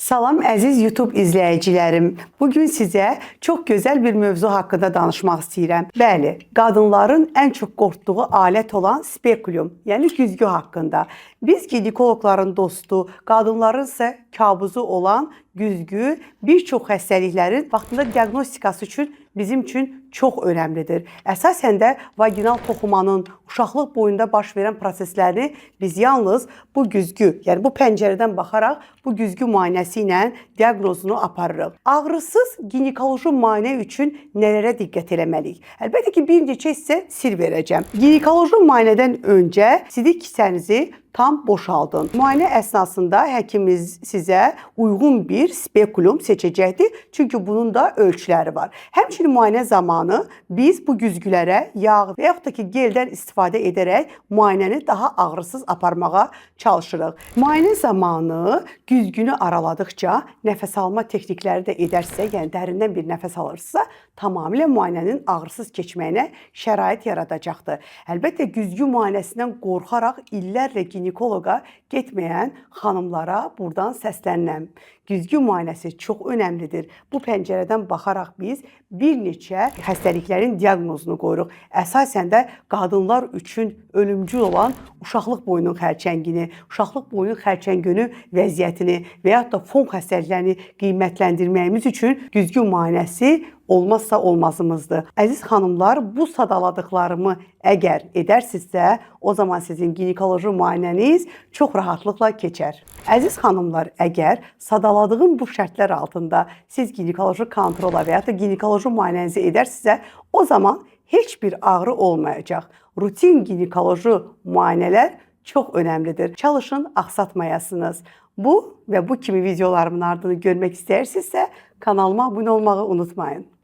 Salam əziz YouTube izləyicilərim. Bugün sizə çox gözəl bir mövzu haqqında danışmaq istəyirəm. Bəli, qadınların ən çox qorxduğu alət olan spekulum, yəni güzgü haqqında. Biz ginekoloqların dostu, qadınların isə kabusu olan güzgü bir çox xəstəliklərin vaxtında diaqnostikası üçün bizim üçün çox önəmlidir. Əsasən də vaginal toxumanın uşaqlıq boyunda baş verən proseslərini biz yalnız bu güzgü, yəni bu pəncərədən baxaraq bu güzgü müayinəsi ilə diaqnozunu aparırıq. Ağrısız ginekoloji müayinə üçün nələrə diqqət eləməliyik? Əlbəttə ki, bir neçə sizə sir verəcəm. Ginekoloji müayinədən öncə sidik kisənizi tam boşaldın. Müayinə əsnasında həkimimiz sizə uyğun bir spekulum seçəcəkdir. Çünki bunun da ölçüləri var. Həmçinin müayinə zamanı biz bu güzgülərə yağ və yaxud da ki, geldən istifadə edərək müayinəni daha ağrısız aparmağa çalışırıq. Müayinə zamanı güzgünü araladıqca nəfəs alma texnikləri də edərsə, yəni dərindən bir nəfəs alırsa, tamamilə müayinənin ağrısız keçməyinə şərait yaradacaqdır. Əlbəttə, güzgü müayinəsindən qorxaraq illərlə ginekoloqa getməyən xanımlara buradan səslənirəm. Güzgü müayinəsi çox önəmlidir. Bu pəncərədən baxaraq biz bir neçə xəstəliklərin diaqnozunu qoyuruq. Əsasən də qadınlar üçün ölümcül olan uşaqlıq boyunun xərçəngini, uşaqlıq boyunun xərçəngünü vəziyyətini və yaxud da fon xəstəliklərini qiymətləndirməyimiz üçün güzgü müayinəsi olmazsa olmazımızdır. Əziz xanımlar, bu sadaladıqlarımı əgər edərsinizsə, o zaman sizin ginekoloji müayinəniz çox rahatlıqla keçər. Əziz xanımlar, əgər sadaladığım bu şərtlər altında siz ginekoloji kontrola və ya da ginekoloji müayinənizi edərsinizsə, o zaman heç bir ağrı olmayacaq. Rutin ginekoloji müayinələr çox önəmlidir. Çalışın, axsatmayasınız. Bu və bu kimi videolarımın ardını görmək istəyirsinizsə, kanalıma abunə olmağı unutmayın.